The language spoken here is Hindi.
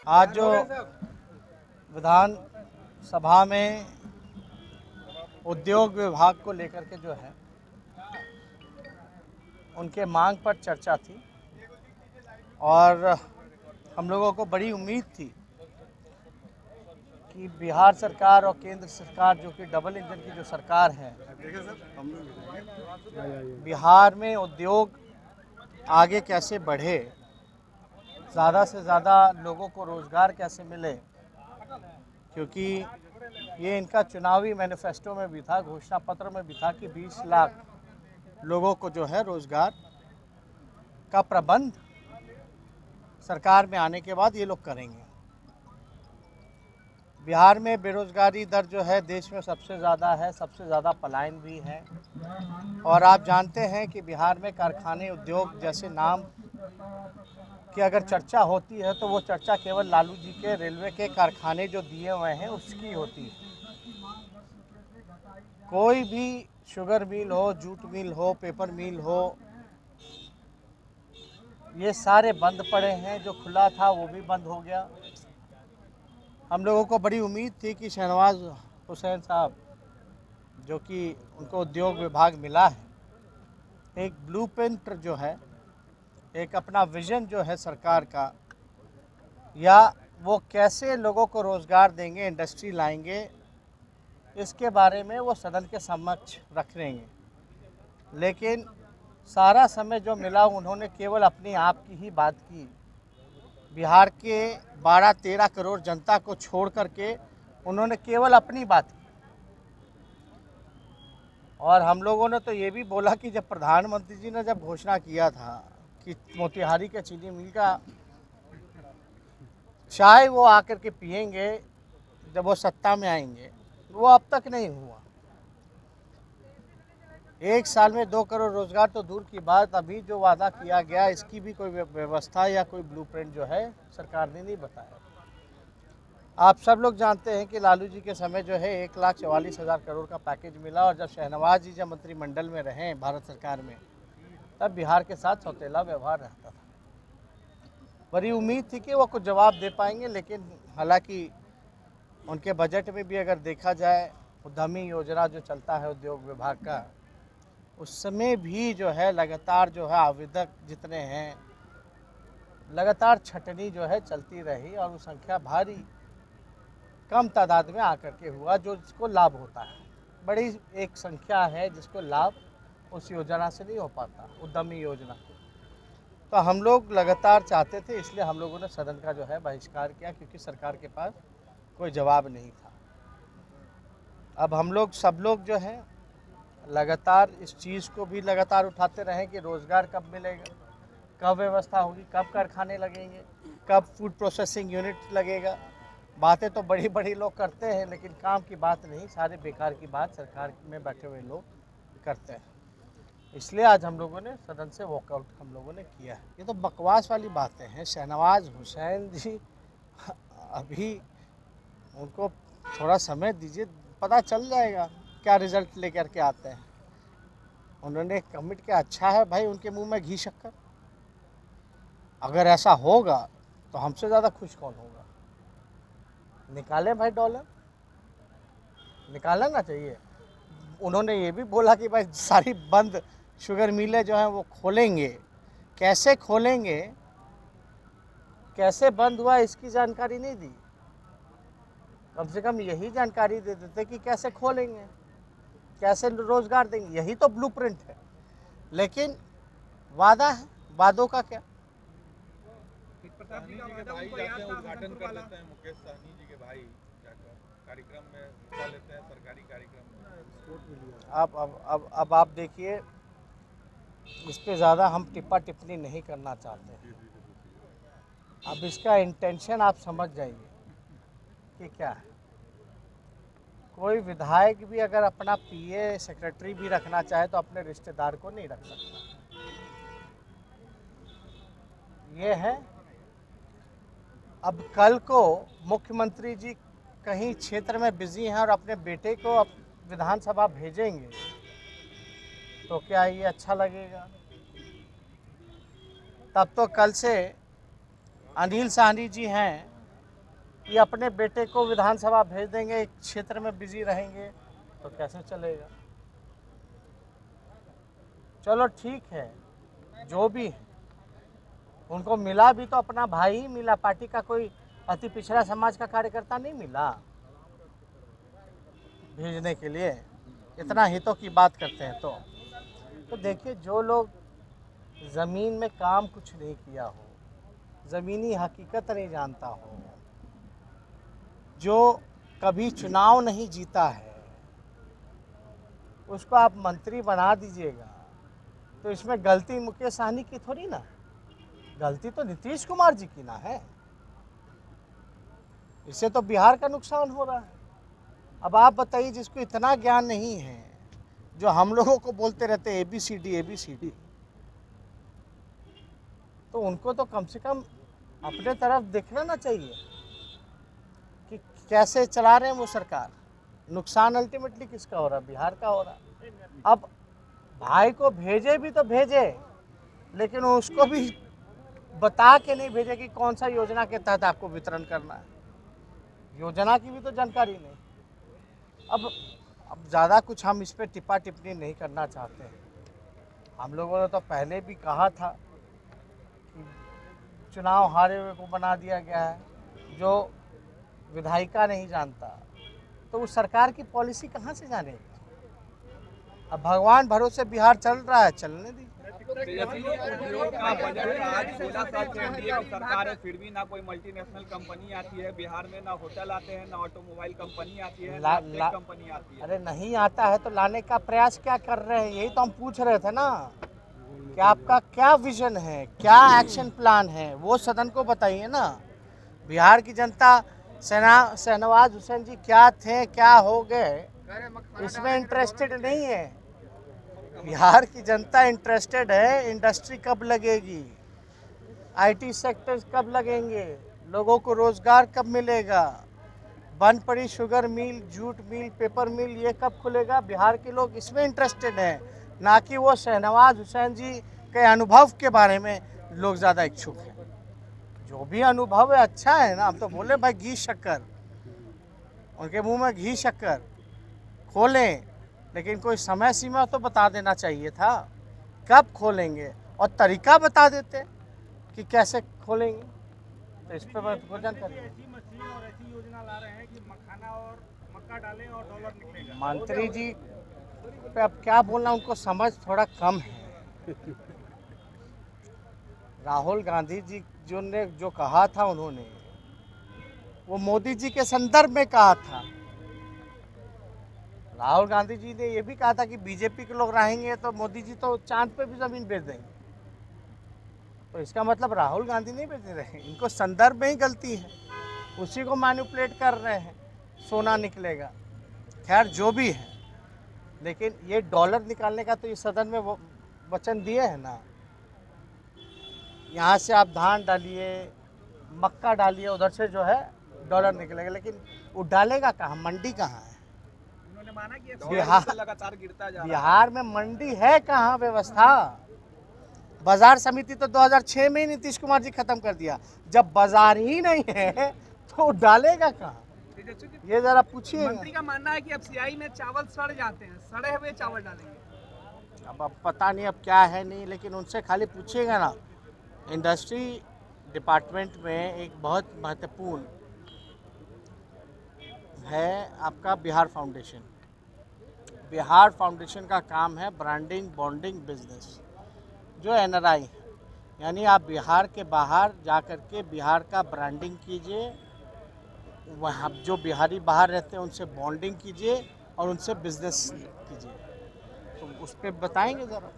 आज जो विधान सभा में उद्योग विभाग को लेकर के जो है उनके मांग पर चर्चा थी और हम लोगों को बड़ी उम्मीद थी कि बिहार सरकार और केंद्र सरकार जो कि डबल इंजन की जो सरकार है, बिहार में उद्योग आगे कैसे बढ़े, ज़्यादा से ज़्यादा लोगों को रोज़गार कैसे मिले, क्योंकि ये इनका चुनावी मैनिफेस्टो में भी था, घोषणा पत्र में भी था कि 20 लाख लोगों को जो है रोज़गार का प्रबंध सरकार में आने के बाद ये लोग करेंगे। बिहार में बेरोज़गारी दर जो है देश में सबसे ज़्यादा है, सबसे ज़्यादा पलायन भी है और आप जानते हैं कि बिहार में कारखाने उद्योग जैसे नाम की अगर चर्चा होती है तो वो चर्चा केवल लालू जी के रेलवे के कारखाने जो दिए हुए हैं उसकी होती है। कोई भी शुगर मिल हो, जूट मिल हो, पेपर मिल हो, ये सारे बंद पड़े हैं। जो खुला था वो भी बंद हो गया। हम लोगों को बड़ी उम्मीद थी कि शहनवाज हुसैन साहब, जो कि उनको उद्योग विभाग मिला है, एक ब्लूप्रिंट जो है, एक अपना विज़न जो है सरकार का, या वो कैसे लोगों को रोज़गार देंगे, इंडस्ट्री लाएंगे, इसके बारे में वो सदन के समक्ष रख लेंगे। लेकिन सारा समय जो मिला उन्होंने केवल अपने आप की ही बात की। बिहार के 12-13 करोड़ जनता को छोड़ करके उन्होंने केवल अपनी बात की। और हम लोगों ने तो ये भी बोला कि जब प्रधानमंत्री जी ने जब घोषणा किया था कि मोतिहारी के चीनी मिल का चाय वो आकर के पिएंगे जब वो सत्ता में आएंगे, वो अब तक नहीं हुआ। एक साल में 2 करोड़ रोजगार तो दूर की बात, अभी जो वादा किया गया इसकी भी कोई व्यवस्था या कोई ब्लूप्रिंट जो है सरकार ने नहीं बताया। आप सब लोग जानते हैं कि लालू जी के समय जो है 1,44,000 करोड़ का पैकेज मिला और जब शहनवाज जी जब मंत्रिमंडल में रहे भारत सरकार में, तब बिहार के साथ सौतेला व्यवहार रहता था। बड़ी उम्मीद थी कि वो कुछ जवाब दे पाएंगे, लेकिन हालांकि उनके बजट में भी अगर देखा जाए, उद्यमी योजना जो चलता है उद्योग विभाग का, उसमें भी जो है लगातार जो है आवेदक जितने हैं, लगातार छटनी जो है चलती रही और वो संख्या भारी कम तादाद में आकर के हुआ जो जिसको लाभ होता है। बड़ी एक संख्या है जिसको लाभ उस योजना से नहीं हो पाता, उद्यमी योजना। तो हम लोग लगातार चाहते थे, इसलिए हम लोगों ने सदन का जो है बहिष्कार किया, क्योंकि सरकार के पास कोई जवाब नहीं था। अब हम लोग सब लोग जो है लगातार इस चीज़ को भी लगातार उठाते रहें कि रोज़गार कब मिलेगा, कब व्यवस्था होगी, कब कारखाने लगेंगे, कब फूड प्रोसेसिंग यूनिट लगेगा। बातें तो बड़ी बड़ी लोग करते हैं, लेकिन काम की बात नहीं, सारे बेकार की बात सरकार में बैठे हुए लोग करते हैं। इसलिए आज हम लोगों ने सदन से वॉकआउट हम लोगों ने किया है। ये तो बकवास वाली बातें हैं। शहनवाज हुसैन जी अभी उनको थोड़ा समय दीजिए, पता चल जाएगा क्या रिजल्ट लेकर के आते हैं। उन्होंने कमिट किया, अच्छा है भाई, उनके मुंह में घी शक्कर। अगर ऐसा होगा तो हमसे ज़्यादा खुश कौन होगा। निकालें भाई डॉलर, निकालना चाहिए। उन्होंने ये भी बोला कि भाई सारी बंद शुगर मिलें जो हैं वो खोलेंगे। कैसे खोलेंगे, कैसे बंद हुआ, इसकी जानकारी नहीं दी। कम से कम यही जानकारी दे देते कि कैसे खोलेंगे, कैसे रोज़गार देंगे। यही तो ब्लूप्रिंट है। लेकिन वादा है, वादों का क्या। साहनी जी के भाई जाते हैं, उद्घाटन कर देते हैं। मुकेश साहनी जी के भाई जाकर कार्यक्रम में हिस्सा लेते हैं, सरकारी कार्यक्रम में। अब आप देखिए, इस पे ज़्यादा हम टिप्पा टिप्पणी नहीं करना चाहते। अब इसका इंटेंशन आप समझ जाइए कि क्या है। कोई विधायक भी अगर अपना पीए सेक्रेटरी भी रखना चाहे तो अपने रिश्तेदार को नहीं रख सकता। ये है। अब कल को मुख्यमंत्री जी कहीं क्षेत्र में बिजी हैं और अपने बेटे को विधानसभा भेजेंगे, तो क्या ये अच्छा लगेगा। तब तो कल से अनिल साहनी जी हैं, ये अपने बेटे को विधानसभा भेज देंगे, एक क्षेत्र में बिजी रहेंगे, तो कैसे चलेगा। चलो ठीक है, जो भी है, उनको मिला भी तो अपना भाई ही मिला, पार्टी का कोई अति पिछड़ा समाज का कार्यकर्ता नहीं मिला भेजने के लिए। इतना हितों की बात करते हैं तो देखिए, जो लोग ज़मीन में काम कुछ नहीं किया हो, ज़मीनी हकीकत नहीं जानता हो, जो कभी चुनाव नहीं जीता है, उसको आप मंत्री बना दीजिएगा, तो इसमें गलती मुकेश सहनी की थोड़ी ना, गलती तो नीतीश कुमार जी की ना है। इससे तो बिहार का नुकसान हो रहा है। अब आप बताइए, जिसको इतना ज्ञान नहीं है, जो हम लोगों को बोलते रहते हैं ABCD, तो उनको तो कम से कम अपने तरफ देखना ना चाहिए कि कैसे चला रहे हैं वो सरकार। नुकसान अल्टीमेटली किसका हो रहा है? बिहार का हो रहा है। अब भाई को भेजे भी तो भेजे, लेकिन उसको भी बता के नहीं भेजे कि कौन सा योजना के तहत आपको वितरण करना है। योजना की भी तो जानकारी नहीं। अब ज़्यादा कुछ हम इस पर टिप्पा टिप्पणी नहीं करना चाहते हैं। हम लोगों ने तो पहले भी कहा था कि चुनाव हारे हुए को बना दिया गया है, जो विधायिका नहीं जानता, तो उस सरकार की पॉलिसी कहाँ से जानेगी। अब भगवान भरोसे बिहार चल रहा है, चलने दी। उद्योग का बजट आज 16 साल से एनडीए की सरकार है, फिर भी ना कोई मल्टीनेशनल कंपनी आती है बिहार में, ना होटल आते हैं, ना ऑटोमोबाइल कंपनी आती है, ना टेक कंपनी आती है। अरे नहीं आता है तो लाने का प्रयास क्या कर रहे हैं? यही तो हम पूछ रहे थे ना कि आपका क्या विजन है, क्या एक्शन प्लान है, वो सदन को बताइए ना। बिहार की जनता शहनवाज हुसैन जी क्या थे, क्या हो गए, इसमें इंटरेस्टेड नहीं है। बिहार की जनता इंटरेस्टेड है इंडस्ट्री कब लगेगी, IT सेक्टर्स कब लगेंगे, लोगों को रोजगार कब मिलेगा, बंद पड़ी sugar mill, jute mill, paper mill, ये कब खुलेगा। बिहार के लोग इसमें इंटरेस्टेड हैं, ना कि वो शहनवाज हुसैन जी के अनुभव के बारे में लोग ज़्यादा इच्छुक हैं। जो भी अनुभव है अच्छा है ना। हम तो बोले भाई घी शक्कर, उनके मुंह में घी शक्कर खोलें, लेकिन कोई समय सीमा तो बता देना चाहिए था, कब खोलेंगे, और तरीका बता देते कि कैसे खोलेंगे। तो इस पर जानकारी ऐसी मशीन और ऐसी योजना ला रहे हैं कि मखाना और मक्का डालें और डॉलर निकलेगा। मंत्री जी पे अब क्या बोलना, उनको समझ थोड़ा कम है। राहुल गांधी जी ने जो कहा था, उन्होंने वो मोदी जी के संदर्भ में कहा था। राहुल गांधी जी ने ये भी कहा था कि बीजेपी के लोग रहेंगे तो मोदी जी तो चांद पे भी जमीन बेच देंगे। तो इसका मतलब राहुल गांधी नहीं बेच रहे हैं, इनको संदर्भ में ही गलती है, उसी को मैनिपुलेट कर रहे हैं, सोना निकलेगा। खैर जो भी है, लेकिन ये डॉलर निकालने का तो ये सदन में वचन दिए है ना। यहाँ से आप धान डालिए, मक्का डालिए, उधर से जो है डॉलर निकलेगा, लेकिन वो डालेगा कहाँ? मंडी कहाँ है? उन्होंने माना कि बिहार लगातार गिरता जा रहा है। बिहार में मंडी है कहाँ? व्यवस्था, बाजार समिति तो 2006 में ही नीतीश कुमार जी खत्म कर दिया। जब बाजार ही नहीं है तो डालेगा कहाँ? ये जरा पूछिए। मंत्री का मानना है कि अब सियाई में चावल सड़ जाते हैं, सड़े हुए चावल डालेंगे। अब पता नहीं अब क्या है नहीं, लेकिन उनसे खाली पूछिएगा ना। इंडस्ट्री डिपार्टमेंट में एक बहुत महत्वपूर्ण है आपका बिहार फाउंडेशन। बिहार फाउंडेशन का काम है ब्रांडिंग, बॉन्डिंग बिजनेस, जो NRI है, यानी आप बिहार के बाहर जा कर के बिहार का ब्रांडिंग कीजिए, वहाँ जो बिहारी बाहर रहते हैं उनसे बॉन्डिंग कीजिए और उनसे बिजनेस कीजिए। तो उस पर बताएंगे ज़रा।